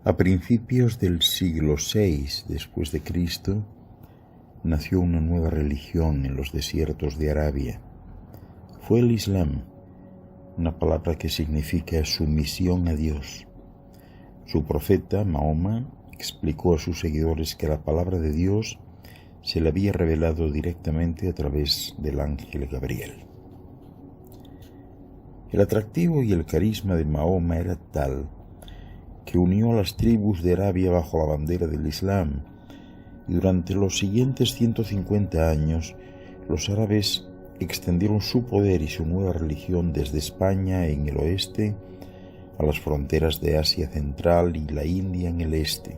A principios del siglo VI después de Cristo, nació una nueva religión en los desiertos de Arabia. Fue el Islam, una palabra que significa sumisión a Dios. Su profeta, Mahoma, explicó a sus seguidores que la palabra de Dios se le había revelado directamente a través del ángel Gabriel. El atractivo y el carisma de Mahoma era tal que unió a las tribus de Arabia bajo la bandera del Islam, y durante los siguientes 150 años los árabes extendieron su poder y su nueva religión desde España en el oeste a las fronteras de Asia Central y la India en el este.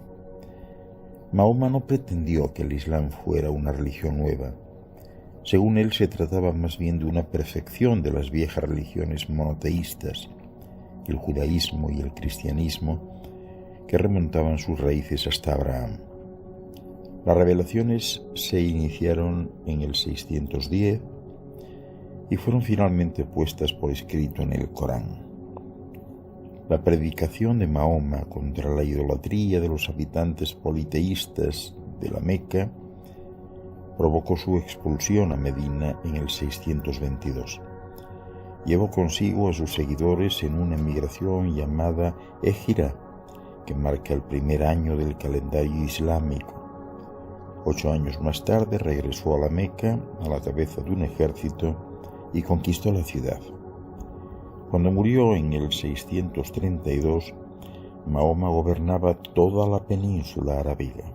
Mahoma no pretendió que el Islam fuera una religión nueva. Según él, se trataba más bien de una perfección de las viejas religiones monoteístas, el judaísmo y el cristianismo, que remontaban sus raíces hasta Abraham. Las revelaciones se iniciaron en el 610 y fueron finalmente puestas por escrito en el Corán. La predicación de Mahoma contra la idolatría de los habitantes politeístas de la Meca provocó su expulsión a Medina en el 622. Llevó consigo a sus seguidores en una emigración llamada Égira, que marca el primer año del calendario islámico. 8 años más tarde regresó a la Meca a la cabeza de un ejército y conquistó la ciudad. Cuando murió en el 632, Mahoma gobernaba toda la península arábiga.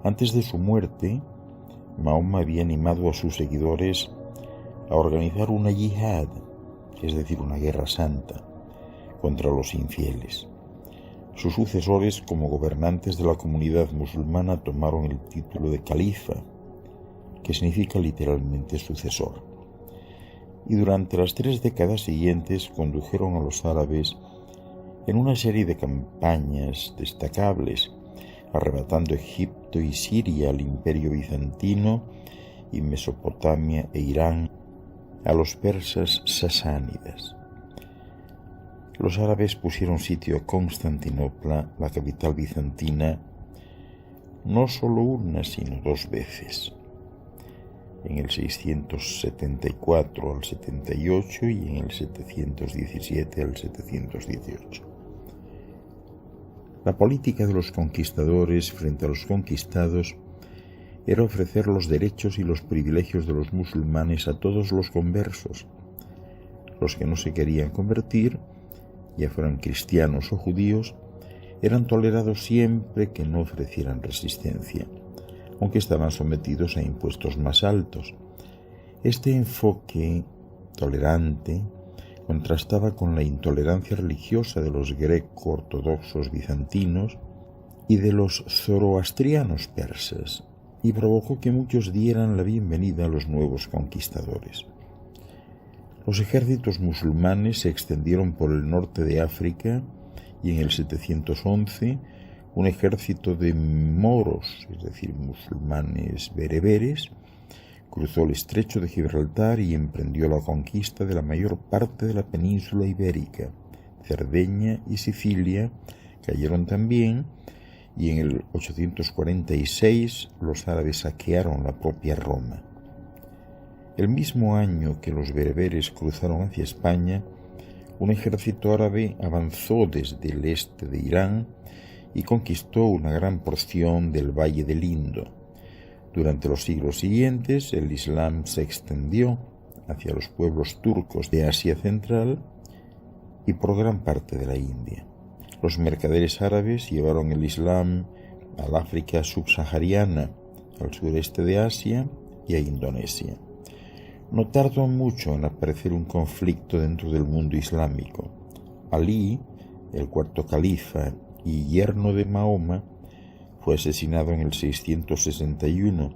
Antes de su muerte, Mahoma había animado a sus seguidores a organizar una yihad, es decir, una guerra santa, contra los infieles. Sus sucesores, como gobernantes de la comunidad musulmana, tomaron el título de califa, que significa literalmente sucesor. Y durante las 3 décadas siguientes condujeron a los árabes en una serie de campañas destacables, arrebatando Egipto y Siria al Imperio bizantino y Mesopotamia e Irán a los persas sasánidas. Los árabes pusieron sitio a Constantinopla, la capital bizantina, no solo una, sino 2 veces, en el 674 al 78 y en el 717 al 718. La política de los conquistadores frente a los conquistados era ofrecer los derechos y los privilegios de los musulmanes a todos los conversos. Los que no se querían convertir, ya fueran cristianos o judíos, eran tolerados siempre que no ofrecieran resistencia, aunque estaban sometidos a impuestos más altos. Este enfoque tolerante contrastaba con la intolerancia religiosa de los greco-ortodoxos bizantinos y de los zoroastrianos persas, y provocó que muchos dieran la bienvenida a los nuevos conquistadores. Los ejércitos musulmanes se extendieron por el norte de África y en el 711 un ejército de moros, es decir, musulmanes bereberes, cruzó el estrecho de Gibraltar y emprendió la conquista de la mayor parte de la península ibérica. Cerdeña y Sicilia cayeron también, y en el 846 los árabes saquearon la propia Roma. El mismo año que los bereberes cruzaron hacia España, un ejército árabe avanzó desde el este de Irán y conquistó una gran porción del Valle del Indo. Durante los siglos siguientes, el Islam se extendió hacia los pueblos turcos de Asia Central y por gran parte de la India. Los mercaderes árabes llevaron el Islam al África subsahariana, al sureste de Asia y a Indonesia. No tardó mucho en aparecer un conflicto dentro del mundo islámico. Alí, el cuarto califa y yerno de Mahoma, fue asesinado en el 661.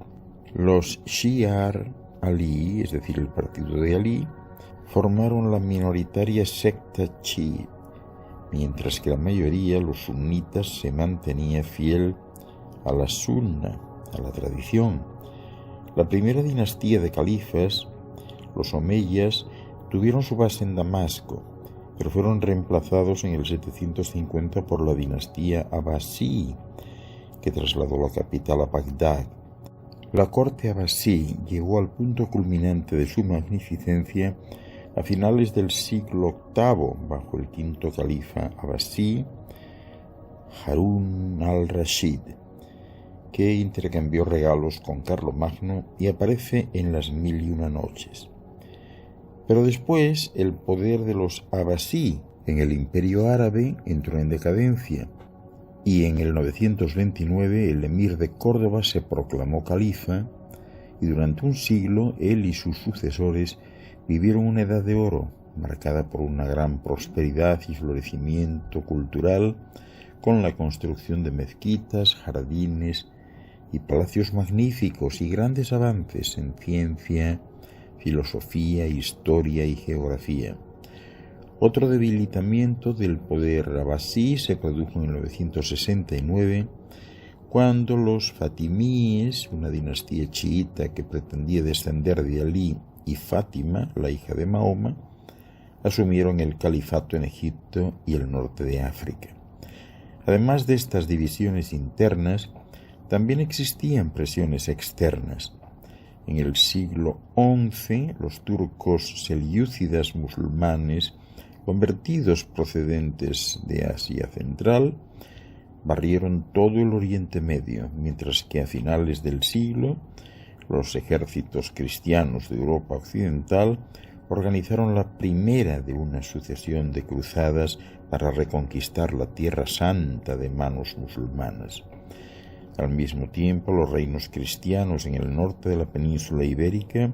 Los Shi'ar Alí, es decir, el partido de Alí, formaron la minoritaria secta chií, mientras que la mayoría, los sunitas, se mantenía fiel a la sunna, a la tradición. La primera dinastía de califas, los omeyas, tuvieron su base en Damasco pero fueron reemplazados en el 750 por la dinastía Abbasí, que trasladó la capital a Bagdad. La corte Abbasí llegó al punto culminante de su magnificencia a finales del siglo VIII, bajo el quinto califa Abbasí, Harún al-Rashid, que intercambió regalos con Carlomagno y aparece en las Mil y una noches. Pero después el poder de los Abbasí en el Imperio Árabe entró en decadencia y en el 929 el emir de Córdoba se proclamó califa y durante un siglo él y sus sucesores vivieron una edad de oro marcada por una gran prosperidad y florecimiento cultural con la construcción de mezquitas, jardines y palacios magníficos y grandes avances en ciencia, filosofía, historia y geografía. Otro debilitamiento del poder abbasí se produjo en 969, cuando los fatimíes, una dinastía chiita que pretendía descender de Alí y Fátima, la hija de Mahoma, asumieron el califato en Egipto y el norte de África. Además de estas divisiones internas, también existían presiones externas. En el siglo XI, los turcos selyúcidas musulmanes, convertidos procedentes de Asia Central, barrieron todo el Oriente Medio, mientras que a finales del siglo, los ejércitos cristianos de Europa Occidental organizaron la primera de una sucesión de cruzadas para reconquistar la Tierra Santa de manos musulmanas. Al mismo tiempo, los reinos cristianos en el norte de la península ibérica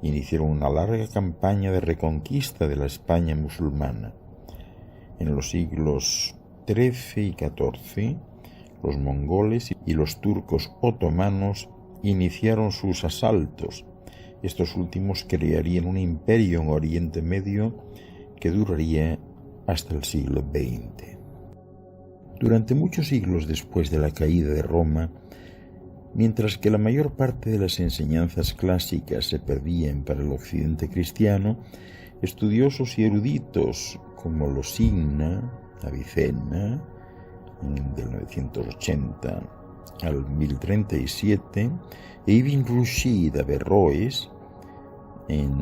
iniciaron una larga campaña de reconquista de la España musulmana. En los siglos XIII y XIV, los mongoles y los turcos otomanos iniciaron sus asaltos. Estos últimos crearían un imperio en Oriente Medio que duraría hasta el siglo XX. Durante muchos siglos después de la caída de Roma, mientras que la mayor parte de las enseñanzas clásicas se perdían para el occidente cristiano, estudiosos y eruditos como Losigna, Avicena, del 980 al 1037, e Ibn Rushd Averroes, en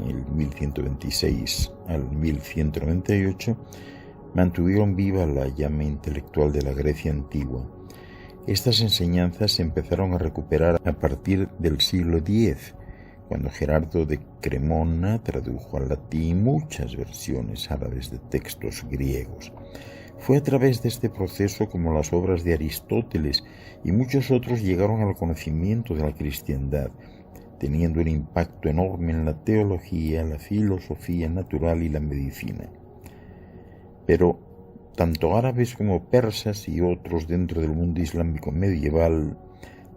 el 1126 al 1198, mantuvieron viva la llama intelectual de la Grecia antigua. Estas enseñanzas se empezaron a recuperar a partir del siglo X, cuando Gerardo de Cremona tradujo al latín muchas versiones árabes de textos griegos. Fue a través de este proceso como las obras de Aristóteles y muchos otros llegaron al conocimiento de la cristiandad, teniendo un impacto enorme en la teología, la filosofía natural y la medicina. Pero tanto árabes como persas y otros dentro del mundo islámico medieval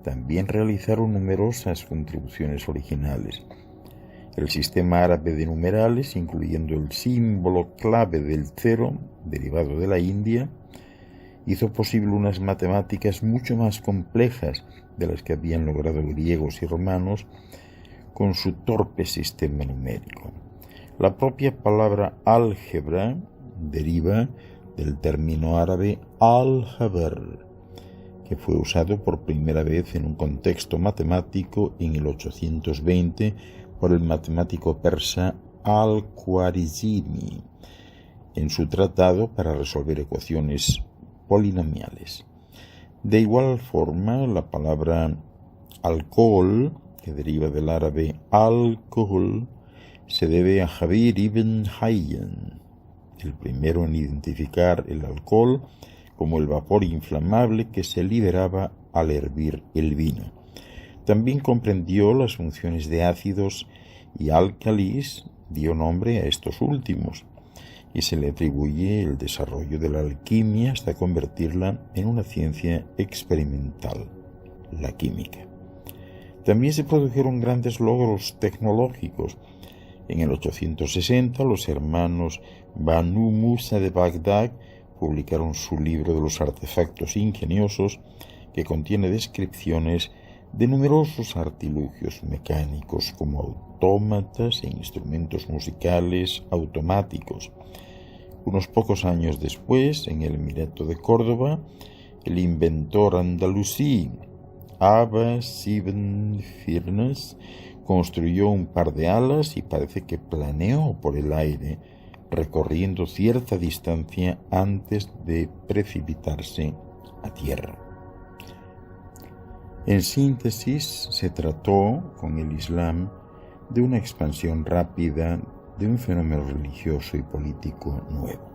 también realizaron numerosas contribuciones originales. El sistema árabe de numerales, incluyendo el símbolo clave del cero, derivado de la India, hizo posible unas matemáticas mucho más complejas de las que habían logrado griegos y romanos con su torpe sistema numérico. La propia palabra álgebra deriva del término árabe al-jabr, que fue usado por primera vez en un contexto matemático en el 820 por el matemático persa al-Khwarizmi en su tratado para resolver ecuaciones polinomiales. De igual forma, la palabra alcohol, que deriva del árabe alcohol, se debe a Jabir ibn Hayyan, el primero en identificar el alcohol como el vapor inflamable que se liberaba al hervir el vino. También comprendió las funciones de ácidos y álcalis, dio nombre a estos últimos, y se le atribuye el desarrollo de la alquimia hasta convertirla en una ciencia experimental, la química. También se produjeron grandes logros tecnológicos. En el 860, los hermanos Banu Musa de Bagdad publicaron su libro de los artefactos ingeniosos, que contiene descripciones de numerosos artilugios mecánicos como autómatas e instrumentos musicales automáticos, Unos pocos años después, en el Emirato de Córdoba, el inventor andalusí Abbas ibn Firnas construyó un par de alas y parece que planeó por el aire, recorriendo cierta distancia antes de precipitarse a tierra. En síntesis, se trató, con el Islam, de una expansión rápida de un fenómeno religioso y político nuevo.